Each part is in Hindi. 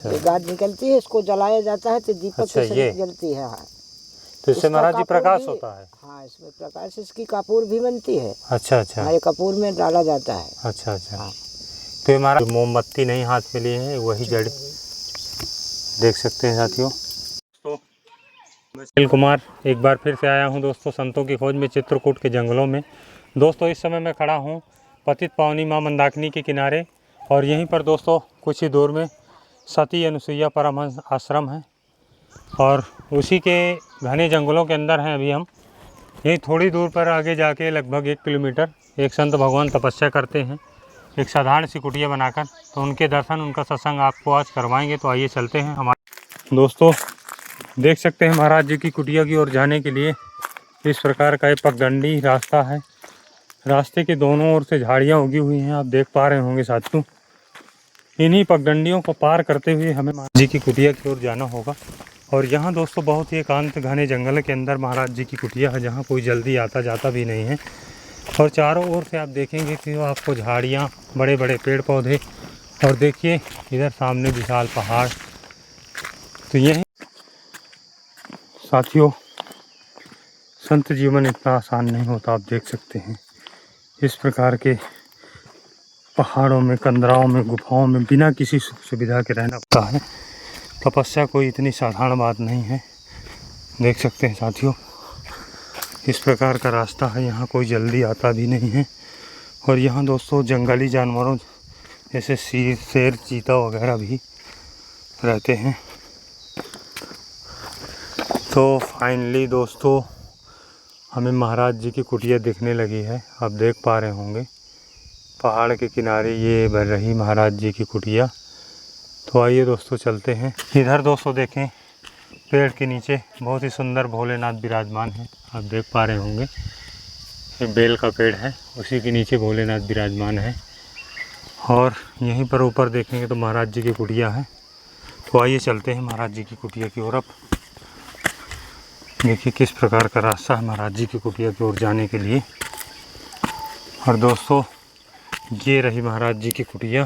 ये गाज निकलती है, इसको जलाया जाता है तो दीपक अच्छा, की ये सनक जलती है। हाँ, तो इससे इसका महाराज जी कपूर प्रकाश भी- होता है। हाँ, इसमें प्रकाश, इसकी कपूर भी बनती है। अच्छा अच्छा हाँ, ये कपूर में डाला जाता है। अच्छा अच्छा। हाँ। तो ये महाराज मोमबत्ती नहीं हाथ में लिए हैं, वही जड़ देख सकते हैं साथियों। तो मैं सुनील कुमार एक बार फिर से आया हूं दोस्तों संतों की खोज में चित्रकूट के जंगलों में। दोस्तों इस समय मैं खड़ा हूं पतित पावनी मां मंदाकिनी के किनारे, और यहीं पर दोस्तों कुछ ही दूर में सती अनुसुईया परमहंस आश्रम है, और उसी के घने जंगलों के अंदर हैं अभी हम। यहीं थोड़ी दूर पर आगे जाके लगभग 1 किलोमीटर एक संत भगवान तपस्या करते हैं एक साधारण सी कुटिया बनाकर। तो उनके दर्शन, उनका सत्संग आपको आज करवाएंगे। तो आइए चलते हैं। हमारे दोस्तों देख सकते हैं महाराज जी की कुटिया की ओर जाने के लिए इस प्रकार का एक पगडंडी रास्ता है। रास्ते के दोनों ओर से झाड़ियाँ उगी हुई हैं, आप देख पा रहे होंगे साथियों। इन्हीं पगडंडियों को पार करते हुए हमें महाराज जी की कुटिया की ओर जाना होगा। और यहाँ दोस्तों बहुत ही एकांत घने जंगल के अंदर महाराज जी की कुटिया है, जहाँ कोई जल्दी आता जाता भी नहीं है। और चारों ओर से आप देखेंगे कि आपको झाड़ियाँ, बड़े बड़े पेड़ पौधे, और देखिए इधर सामने विशाल पहाड़। तो यही साथियों, संत जीवन इतना आसान नहीं होता। आप देख सकते हैं इस प्रकार के पहाड़ों में, कंदराओं में, गुफाओं में बिना किसी सुख सुविधा के रहना पड़ता है। तपस्या कोई इतनी साधारण बात नहीं है। देख सकते हैं साथियों इस प्रकार का रास्ता है, यहाँ कोई जल्दी आता भी नहीं है। और यहाँ दोस्तों जंगली जानवरों जैसे शेर, चीता वगैरह भी रहते हैं। तो फाइनली दोस्तों हमें महाराज जी की कुटिया दिखने लगी है। आप देख पा रहे होंगे पहाड़ के किनारे ये बन रही महाराज जी की कुटिया। तो आइए दोस्तों चलते हैं। इधर दोस्तों देखें पेड़ के नीचे बहुत ही सुंदर भोलेनाथ विराजमान है। आप देख पा रहे होंगे एक बेल का पेड़ है, उसी के नीचे भोलेनाथ विराजमान है। और यहीं पर ऊपर देखेंगे तो महाराज जी की कुटिया है। तो आइए चलते हैं महाराज जी की कुटिया की ओर। अब देखिए किस प्रकार का रास्ता है महाराज जी की कुटिया की ओर जाने के लिए। और दोस्तों ये रही महाराज जी की कुटिया,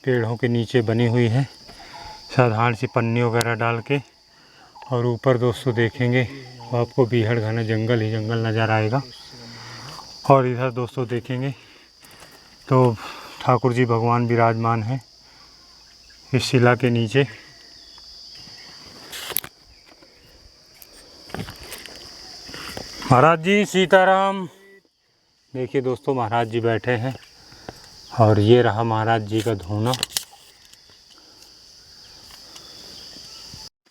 पेड़ों के नीचे बनी हुई है, साधारण सी पन्नी वगैरह डाल के। और ऊपर दोस्तों देखेंगे तो आपको बीहड़ घना जंगल ही जंगल नज़र आएगा। और इधर दोस्तों देखेंगे तो ठाकुर जी भगवान विराजमान हैं इस शिला के नीचे। महाराज जी सीताराम। देखिए दोस्तों महाराज जी बैठे हैं, और ये रहा महाराज जी का धूना।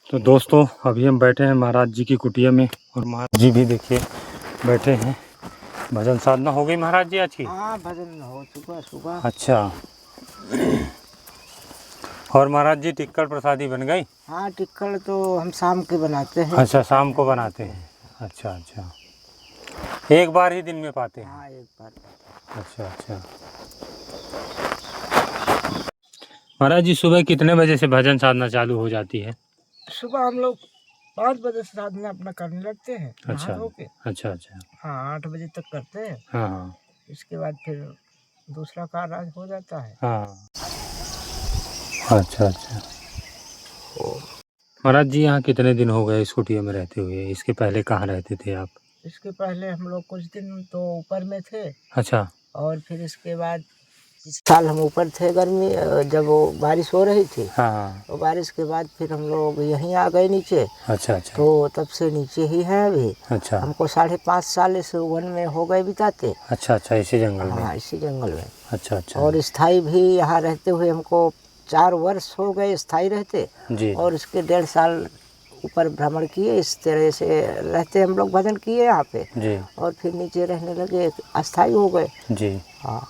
तो दोस्तों अभी हम बैठे हैं महाराज जी की कुटिया में, और महाराज जी भी देखिए बैठे हैं। भजन साधना हो गई महाराज जी आज की? हाँ, भजन हो चुका सुबह। अच्छा। और महाराज जी टिक्कड़ प्रसादी बन गई? हाँ, टिक्कड़ तो हम शाम के बनाते हैं। अच्छा, शाम को बनाते हैं। अच्छा अच्छा, एक बार ही दिन में पाते हैं? हाँ, एक बार। अच्छा अच्छा। महाराज जी सुबह कितने बजे से भजन साधना चालू हो जाती है? सुबह हम लोग 5 बजे से साधना अपना करने लगते हैं। अच्छा नहा धो के। अच्छा अच्छा। हाँ, 8 बजे तक करते हैं। हाँ हाँ इसके बाद फिर दूसरा कार्य हो जाता है। हाँ। अच्छा अच्छा। महाराज जी यहाँ कितने दिन हो गए इस कुटिया में रहते हुए? इसके पहले कहाँ रहते थे आप? इसके पहले हम लोग कुछ दिन तो ऊपर में थे। अच्छा। और फिर इसके बाद इस साल हम ऊपर थे गर्मी, जब वो बारिश हो रही थी। हाँ हाँ। और बारिश के बाद फिर हम लोग यहीं आ गए नीचे। अच्छा अच्छा। तो तब से नीचे ही हैं अभी। अच्छा। हमको 5.5 साल इस वन में हो गए बिताते। अच्छा अच्छा, इसी जंगल में? हाँ, इसी जंगल में। अच्छा अच्छा। और स्थाई भी यहाँ रहते हुए हमको 4 वर्ष हो गए स्थाई रहते। जी। और इसके 1.5 साल ऊपर भ्रमण किए। इस तरह से रहते हम लोग, भजन किए यहाँ पे। जी। और फिर नीचे रहने लगे, अस्थाई हो गए। जी। हाँ।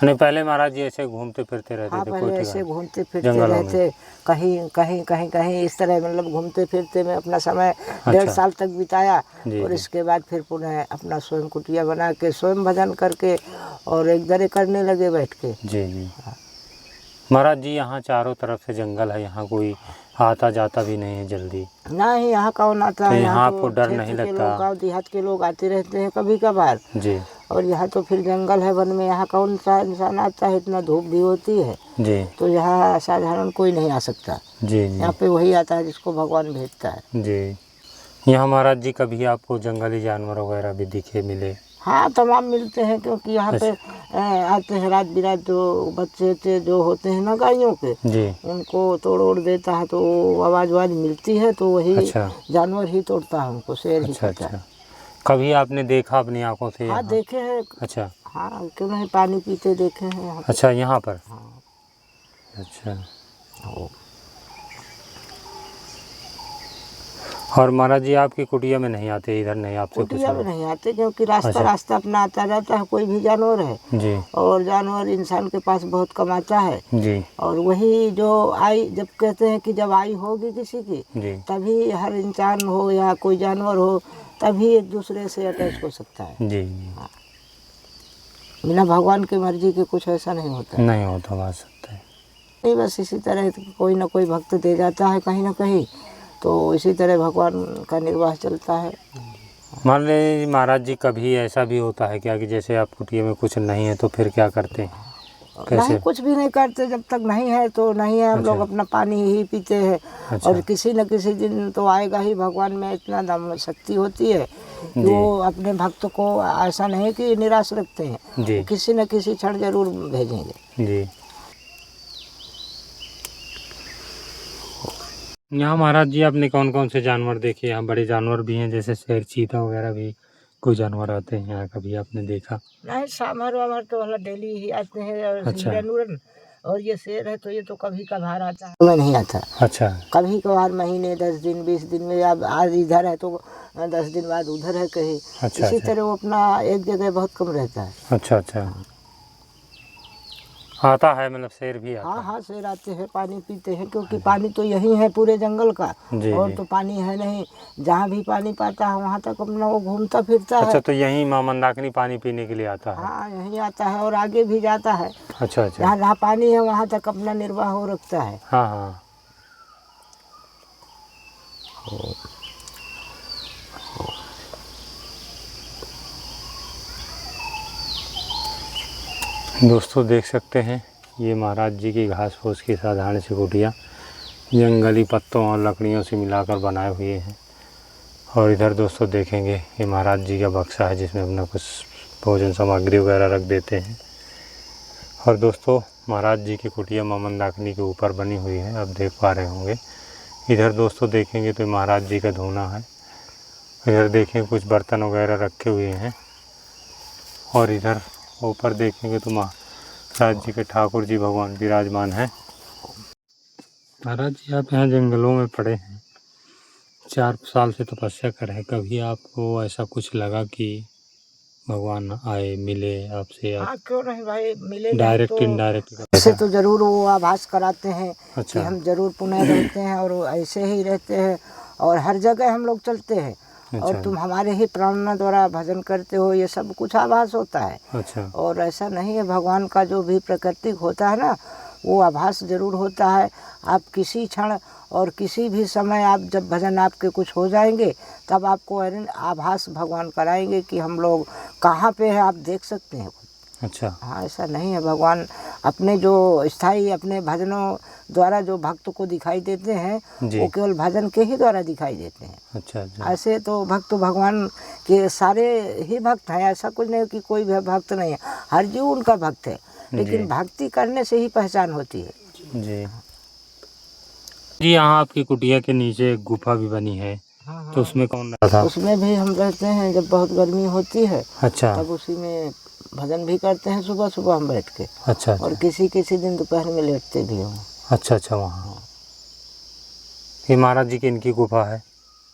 नहीं, पहले महाराज जी ऐसे घूमते फिरते रहते हाँ, थे? पहले कोई ऐसे घूमते फिरते जंगलों में? रहते, कहीं कहीं कहीं कहीं इस तरह, मतलब घूमते फिरते में अपना समय 1.5 अच्छा। साल तक बिताया। जी, और जी। इसके बाद फिर पुनः अपना स्वयं कुटिया बना के स्वयं भजन करके और एक दरे करने लगे बैठ के। जी जी। महाराज जी यहाँ चारों तरफ से जंगल है, यहाँ कोई आता जाता भी नहीं है जल्दी? ना ही यहाँ कौन आता तो है। यहाँ यहाँ आपको तो डर क्षेत्र नहीं के लगता? लोग, गाँव देहात के लोग आते रहते हैं कभी कभार। जी। और यहाँ तो फिर जंगल है, वन में, यहाँ कौन सा इंसान आता है, इतना धूप भी होती है जी तो यहाँ साधारण कोई नहीं आ सकता। जी जी यहाँ पे वही आता है जिसको भगवान भेजता है। जी। यहाँ महाराज जी कभी आपको जंगली जानवर वगैरह भी दिखे मिले? हाँ, तमाम मिलते हैं, क्योंकि यहाँ पे आते हैं रात बिरात, जो बच्चे जो होते हैं ना गायों के, जी उनको तोड़ ओड़ देता है तो आवाज़ मिलती है, तो वही अच्छा जानवर ही तोड़ता है उनको, शेर ही अच्छा खाता है। अच्छा। कभी आपने देखा अपनी आंखों से हाँ यहाँ? देखे हैं। अच्छा हाँ, क्यों नहीं, पानी पीते देखे हैं यहाँ पे। अच्छा, यहाँ पर? हाँ। अच्छा। ओ, और महाराज जी आपकी कुटिया में नहीं आते, इधर नहीं आपसे कुछ कुटिया में नहीं आते, क्योंकि रास्ता अच्छा। रास्ता अपना आता जाता है, कोई भी जानवर है, जी और जानवर इंसान के पास बहुत कम आता है। जी और वही जो आई, जब कहते हैं कि जब आई होगी किसी की, जी तभी हर इंसान हो या कोई जानवर हो, तभी एक दूसरे से अटैच हो सकता है। जी। बिना भगवान की मर्जी के कुछ ऐसा नहीं होता। नहीं होता, बात सकता है। नहीं, बस इसी तरह कोई ना कोई भक्त दे जाता है कहीं ना कहीं, तो इसी तरह भगवान का निर्वाह चलता है। मान लीजिए महाराज जी कभी ऐसा भी होता है क्या कि जैसे आप कुटिया में कुछ नहीं है तो फिर क्या करते हैं? कैसे? नहीं, कुछ भी नहीं करते, जब तक नहीं है तो नहीं है, हम अच्छा। लोग अपना पानी ही पीते हैं। अच्छा। और किसी न किसी दिन तो आएगा ही, भगवान में इतना दम शक्ति होती है कि वो अपने भक्त को ऐसा नहीं कि निराश रखते हैं, जी वो किसी न किसी क्षण जरूर भेजेंगे। जी। यहाँ महाराज जी आपने कौन कौन से जानवर देखे? यहाँ बड़े जानवर भी हैं, जैसे शेर, चीता वगैरह भी कोई जानवर आते हैं यहाँ, कभी आपने देखा? नहीं, सांभर वामर तो हला डेली ही आते हैं, और अच्छा। हिरन उरन, और ये शेर है तो ये तो कभी कभार आता है, मैं नहीं आता। अच्छा कभी कभार महीने 10 दिन 20 दिन में, अब आज इधर है तो 10 दिन बाद उधर है कहीं। अच्छा इसी अच्छा तरह वो अपना एक जगह बहुत कम रहता है। अच्छा अच्छा। आता है, मतलब शेर भी आता हाँ हाँ, शेर आते हैं, पानी पीते हैं, क्योंकि पानी तो यही है पूरे जंगल का, है? जी और जी। तो पानी है नहीं, जहाँ भी पानी पाता है वहाँ तक अपना वो घूमता फिरता अच्छा, है। तो यहीं माँ मंदाकिनी पानी पीने के लिए आता है? हाँ, यहीं आता है और आगे भी जाता है। अच्छा अच्छा। जहाँ जहाँ पानी है वहाँ तक अपना निर्वाह हो रखता है। हाँ हाँ। दोस्तों देख सकते हैं, ये महाराज जी की घास फूस की साधारण सी कुटिया जंगली पत्तों और लकड़ियों से मिलाकर बनाए हुए हैं। और इधर दोस्तों देखेंगे, ये महाराज जी का बक्सा है जिसमें अपना कुछ भोजन सामग्री वगैरह रख देते हैं। और दोस्तों महाराज जी की कुटिया मां मंदाकिनी के ऊपर बनी हुई है, आप देख पा रहे होंगे। इधर दोस्तों देखेंगे तो महाराज जी का धूना है। इधर देखें कुछ बर्तन वगैरह रखे हुए हैं। और इधर ऊपर देखेंगे तो महाराज जी के ठाकुर जी भगवान विराजमान हैं। महाराज जी आप यहाँ जंगलों में पड़े हैं, 4 साल से तपस्या कर रहे हैं, कभी आपको ऐसा कुछ लगा कि भगवान आए मिले आपसे? हाँ, क्यों नहीं भाई, मिले नहीं डायरेक्ट तो इनडायरेक्ट ऐसे तो जरूर वो आभास कराते हैं कि अच्छा हम जरूर पुनः रहते हैं, और वो ऐसे ही रहते हैं, और हर जगह हम लोग चलते हैं, और अच्छा तुम हमारे ही प्रार्थना द्वारा भजन करते हो, ये सब कुछ आभास होता है। अच्छा और ऐसा नहीं है, भगवान का जो भी प्राकृतिक होता है ना, वो आभास जरूर होता है। आप किसी क्षण और किसी भी समय, आप जब भजन आपके कुछ हो जाएंगे, तब आपको आभास भगवान कराएंगे कि हम लोग कहाँ पे हैं, आप देख सकते हैं। अच्छा हाँ, ऐसा नहीं है, भगवान अपने जो स्थायी अपने भजनों द्वारा जो भक्त को दिखाई देते हैं, जी वो केवल भजन के ही द्वारा दिखाई देते हैं। अच्छा अच्छा ऐसे तो भक्त भगवान के सारे ही भक्त हैं, ऐसा कुछ नहीं कि कोई भी भक्त नहीं है, हर जीव उनका भक्त है, लेकिन भक्ति करने से ही पहचान होती है। जी जी। यहाँ आपकी कुटिया के नीचे एक गुफा भी बनी है, हाँ, तो उसमें कौन रहता था? उसमें भी हम रहते हैं, जब बहुत गर्मी होती है अच्छा तब उसी में भजन भी करते हैं, सुबह सुबह हम बैठ के, अच्छा और अच्छा किसी किसी दिन दोपहर में लेटते भी हों। अच्छा अच्छा। वहाँ ये महाराज जी की इनकी गुफा है?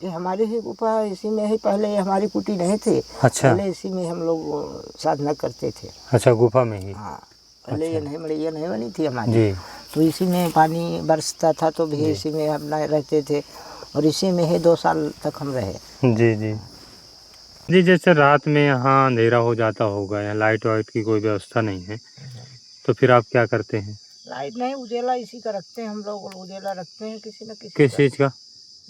ये हमारी ही गुफा है, इसी में ही, पहले ये हमारी कुटी नहीं थी, अच्छा पहले इसी में हम लोग साधना करते थे। अच्छा, गुफा में ही? हाँ, पहले अच्छा। ये नहीं बनी थी हमारी, जी तो इसी में पानी बरसता था तो भी इसी में हम रहते थे, और इसी में ही 2 साल तक हम रहे। जी जी जी। जैसे रात में यहाँ अंधेरा हो जाता होगा, यहाँ लाइट वाइट की कोई व्यवस्था नहीं है, तो फिर आप क्या करते हैं? लाइट नहीं, उजेला इसी का रखते हैं हम लोग, उजेला रखते हैं किसी न किसी किस का। चीज़ का?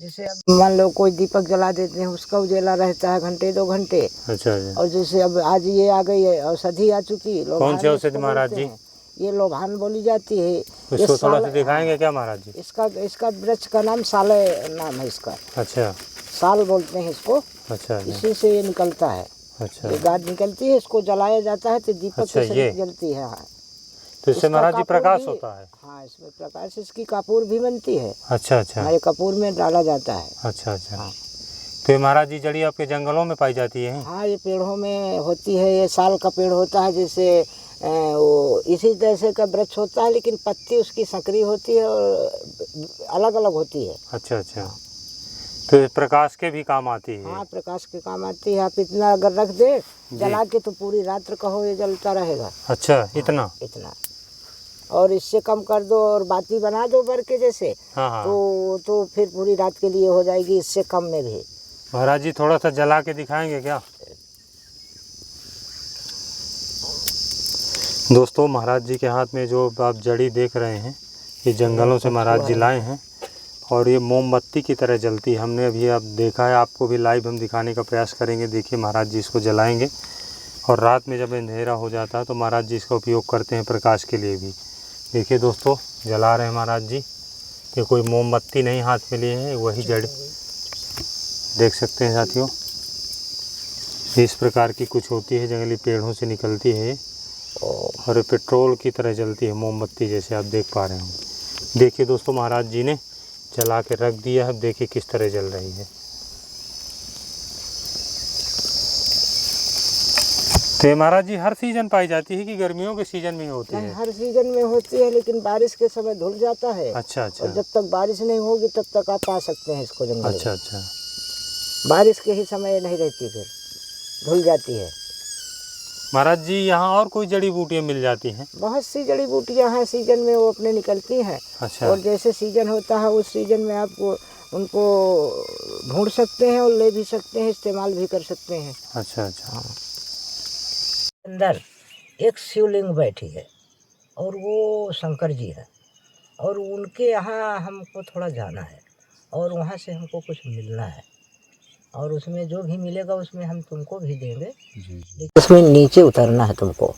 जैसे अब मान लो कोई दीपक जला देते हैं, उसका उजेला रहता है घंटे 2 घंटे। अच्छा अच्छा। और जैसे अब आज ये आ गई है औषधि आ चुकी, कौन सी औषधि महाराज जी? ये लोभान बोली जाती है। इसको थोड़ा सा दिखाएंगे क्या महाराज जी? इसका वृक्ष का नाम साले नाम है इसका। अच्छा। साल बोलते हैं इसको। अच्छा। इसी से ये निकलता है। अच्छा। ये गाद निकलती है, इसको जलाया जाता है तो दीपक अच्छा, के सहित जलती है। हाँ, तो इससे महाराज जी प्रकाश होता है। हाँ, इसमें प्रकाश, इसकी कपूर भी बनती है। अच्छा अच्छा। हाँ, ये कपूर में डाला जाता है। अच्छा अच्छा। हाँ। तो ये महाराज जी जड़ी आपके जंगलों में पाई जाती है? हाँ, ये पेड़ों में होती है। ये साल का पेड़ होता है, जैसे वो इसी तरह से का वृक्ष होता है, लेकिन पत्ती उसकी संकरी होती है और अलग अलग होती है। अच्छा अच्छा। तो ये प्रकाश के भी काम आती है? हाँ, प्रकाश के काम आती है। आप इतना अगर रख दे जला के तो पूरी रात कहो ये जलता रहेगा। अच्छा, इतना? इतना। और इससे कम कर दो और बाती बना दो बर के जैसे। हाँ हाँ। तो फिर पूरी रात के लिए हो जाएगी, इससे कम में भी। महाराज जी थोड़ा सा जला के दिखाएंगे क्या? दोस्तों, महाराज जी के हाथ में जो आप जड़ी देख रहे हैं, ये जंगलों से महाराज जी लाए हैं और ये मोमबत्ती की तरह जलती है। हमने अभी आप देखा है, आपको भी लाइव हम दिखाने का प्रयास करेंगे। देखिए, महाराज जी इसको जलाएंगे और रात में जब अंधेरा हो जाता है तो महाराज जी इसका उपयोग करते हैं प्रकाश के लिए भी। देखिए दोस्तों, जला रहे हैं महाराज जी। ये कोई मोमबत्ती नहीं हाथ में लिए हैं, वही जड़ देख सकते हैं साथियों। इस प्रकार की कुछ होती है, जंगली पेड़ों से निकलती है और ये पेट्रोल की तरह जलती है, मोमबत्ती जैसे आप देख पा रहे होंगे। देखिए दोस्तों, महाराज जी ने जला के रख दिया है। अब देखिए किस तरह जल रही है। तो महाराज जी हर सीजन पाई जाती है कि गर्मियों के सीजन में होती है? हर सीजन में होती है, लेकिन बारिश के समय धुल जाता है। अच्छा अच्छा। और जब तक बारिश नहीं होगी तब तक आप पा सकते हैं इसको जंगल। अच्छा अच्छा। बारिश के ही समय नहीं रहती, फिर धुल जाती है। महाराज जी यहाँ और कोई जड़ी बूटियाँ मिल जाती हैं? बहुत सी जड़ी बूटियाँ हैं, सीजन में वो अपने निकलती हैं। अच्छा। और जैसे सीजन होता है उस सीजन में आप उनको ढूंढ सकते हैं और ले भी सकते हैं, इस्तेमाल भी कर सकते हैं। अच्छा अच्छा। हाँ। अंदर एक शिवलिंग बैठी है और वो शंकर जी है, और उनके यहाँ हमको थोड़ा जाना है और वहाँ से हमको कुछ मिलना है, और उसमें जो भी मिलेगा उसमें हम तुमको भी देंगे। उसमें नीचे उतरना है तुमको।